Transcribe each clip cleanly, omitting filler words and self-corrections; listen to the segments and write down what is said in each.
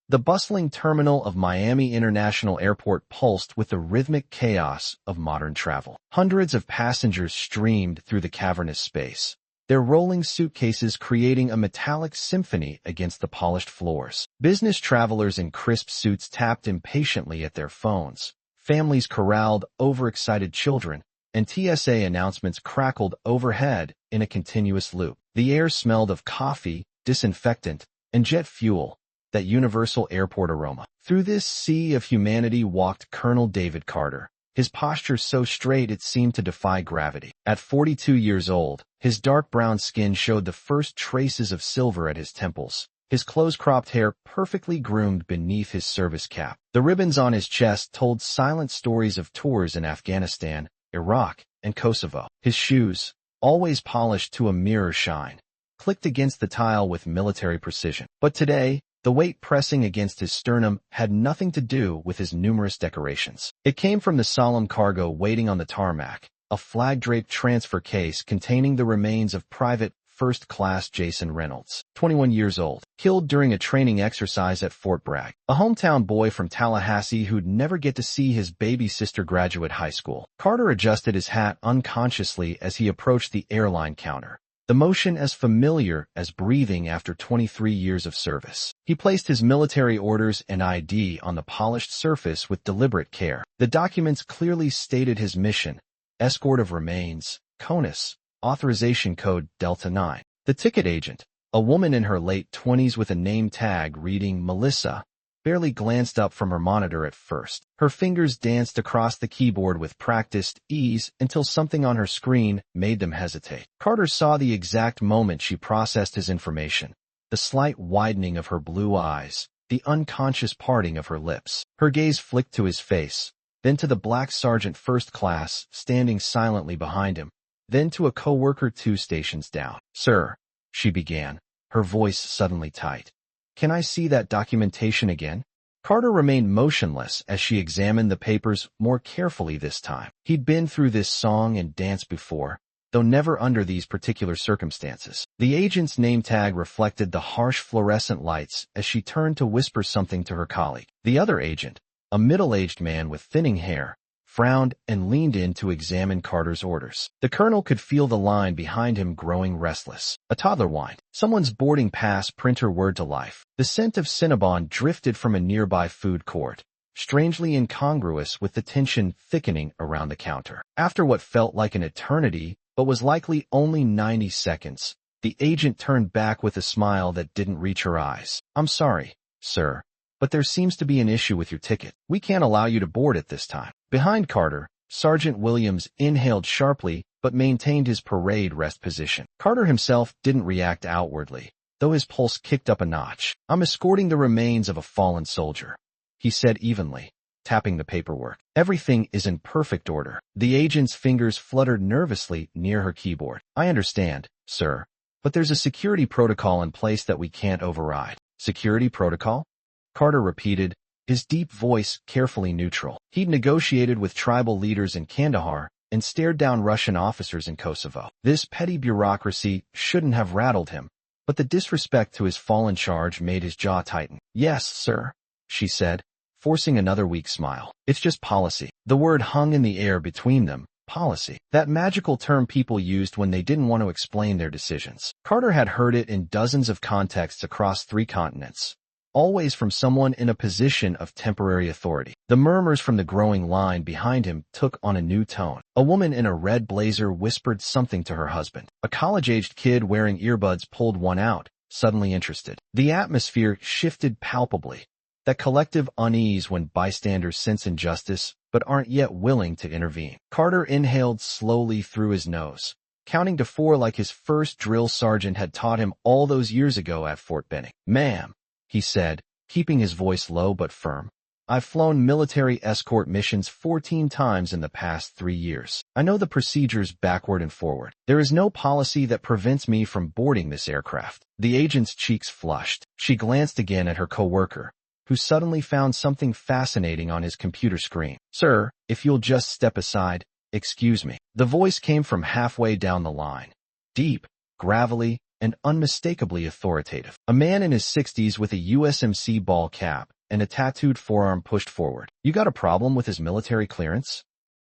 The bustling terminal of Miami International Airport pulsed with the rhythmic chaos of modern travel. Hundreds of passengers streamed through the cavernous space, their rolling suitcases creating a metallic symphony against the polished floors. Business travelers in crisp suits tapped impatiently at their phones. Families corralled overexcited children, and TSA announcements crackled overhead in a continuous loop. The air smelled of coffee, disinfectant, and jet fuel, that universal airport aroma. Through this sea of humanity walked Colonel David Carter, his posture so straight it seemed to defy gravity. At 42 years old, his dark brown skin showed the first traces of silver at his temples, his close-cropped hair perfectly groomed beneath his service cap. The ribbons on his chest told silent stories of tours in Afghanistan, Iraq, and Kosovo. His shoes, always polished to a mirror shine, clicked against the tile with military precision. But today, the weight pressing against his sternum had nothing to do with his numerous decorations. It came from the solemn cargo waiting on the tarmac, a flag-draped transfer case containing the remains of Private First Class Jason Reynolds, 21 years old, killed during a training exercise at Fort Bragg. A hometown boy from Tallahassee who'd never get to see his baby sister graduate high school. Carter adjusted his hat unconsciously as he approached the airline counter, the motion as familiar as breathing after 23 years of service. He placed his military orders and ID on the polished surface with deliberate care. The documents clearly stated his mission: escort of remains, CONUS, authorization code Delta 9. The ticket agent, a woman in her late 20s with a name tag reading Melissa, barely glanced up from her monitor at first. Her fingers danced across the keyboard with practiced ease until something on her screen made them hesitate. Carter saw the exact moment she processed his information, the slight widening of her blue eyes, the unconscious parting of her lips. Her gaze flicked to his face, then to the black sergeant first class standing silently behind him, then to a co-worker 2 stations down. "Sir," she began, her voice suddenly tight. "Can I see that documentation again?" Carter remained motionless as she examined the papers more carefully this time. He'd been through this song and dance before, though never under these particular circumstances. The agent's name tag reflected the harsh fluorescent lights as she turned to whisper something to her colleague. The other agent, a middle-aged man with thinning hair, frowned and leaned in to examine Carter's orders. The colonel could feel the line behind him growing restless. A toddler whined. Someone's boarding pass printer word to life. The scent of Cinnabon drifted from a nearby food court, strangely incongruous with the tension thickening around the counter. After what felt like an eternity, but was likely only 90 seconds, the agent turned back with a smile that didn't reach her eyes. "I'm sorry, sir, but there seems to be an issue with your ticket. We can't allow you to board at this time." Behind Carter, Sergeant Williams inhaled sharply but maintained his parade rest position. Carter himself didn't react outwardly, though his pulse kicked up a notch. "I'm escorting the remains of a fallen soldier," he said evenly, tapping the paperwork. "Everything is in perfect order." The agent's fingers fluttered nervously near her keyboard. "I understand, sir, but there's a security protocol in place that we can't override." "Security protocol?" Carter repeated, his deep voice carefully neutral. He'd negotiated with tribal leaders in Kandahar and stared down Russian officers in Kosovo. This petty bureaucracy shouldn't have rattled him, but the disrespect to his fallen charge made his jaw tighten. "Yes, sir," she said, forcing another weak smile. "It's just policy." The word hung in the air between them. Policy. That magical term people used when they didn't want to explain their decisions. Carter had heard it in dozens of contexts across 3 continents. Always from someone in a position of temporary authority. The murmurs from the growing line behind him took on a new tone. A woman in a red blazer whispered something to her husband. A college-aged kid wearing earbuds pulled one out, suddenly interested. The atmosphere shifted palpably. That collective unease when bystanders sense injustice but aren't yet willing to intervene. Carter inhaled slowly through his nose, counting to 4 like his first drill sergeant had taught him all those years ago at Fort Benning. "Ma'am," he said, keeping his voice low but firm, "I've flown military escort missions 14 times in the past 3 years. I know the procedures backward and forward. There is no policy that prevents me from boarding this aircraft." The agent's cheeks flushed. She glanced again at her coworker, who suddenly found something fascinating on his computer screen. "Sir, if you'll just step aside, excuse me." The voice came from halfway down the line, deep, gravelly, and unmistakably authoritative. A man in his 60s with a USMC ball cap and a tattooed forearm pushed forward. "You got a problem with his military clearance?"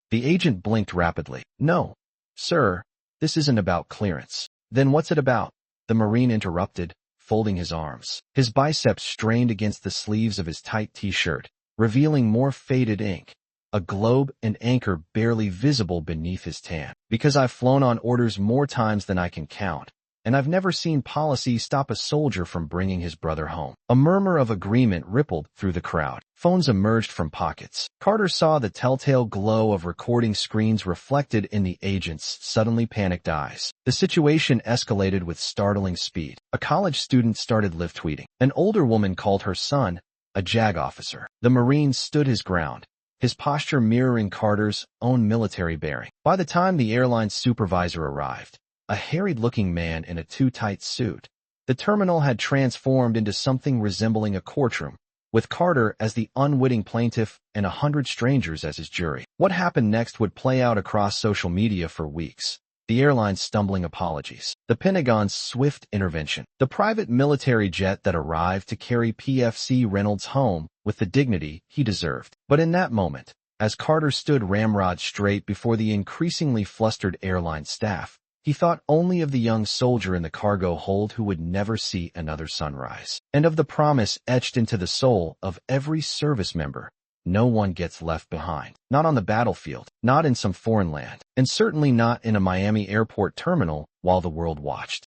The agent blinked rapidly. "No, sir, this isn't about clearance." "Then what's it about?" The Marine interrupted, folding his arms. His biceps strained against the sleeves of his tight t-shirt, revealing more faded ink, a globe and anchor barely visible beneath his tan. "Because I've flown on orders more times than I can count, and I've never seen policy stop a soldier from bringing his brother home." A murmur of agreement rippled through the crowd. Phones emerged from pockets. Carter saw the telltale glow of recording screens reflected in the agent's suddenly panicked eyes. The situation escalated with startling speed. A college student started live tweeting. An older woman called her son a JAG officer. The Marine stood his ground, his posture mirroring Carter's own military bearing. By the time the airline supervisor arrived, a harried-looking man in a too-tight suit, the terminal had transformed into something resembling a courtroom, with Carter as the unwitting plaintiff and 100 strangers as his jury. What happened next would play out across social media for weeks. The airline's stumbling apologies, the Pentagon's swift intervention, the private military jet that arrived to carry PFC Reynolds home with the dignity he deserved. But in that moment, as Carter stood ramrod straight before the increasingly flustered airline staff, he thought only of the young soldier in the cargo hold who would never see another sunrise, and of the promise etched into the soul of every service member: no one gets left behind. Not on the battlefield, not in some foreign land, and certainly not in a Miami airport terminal while the world watched.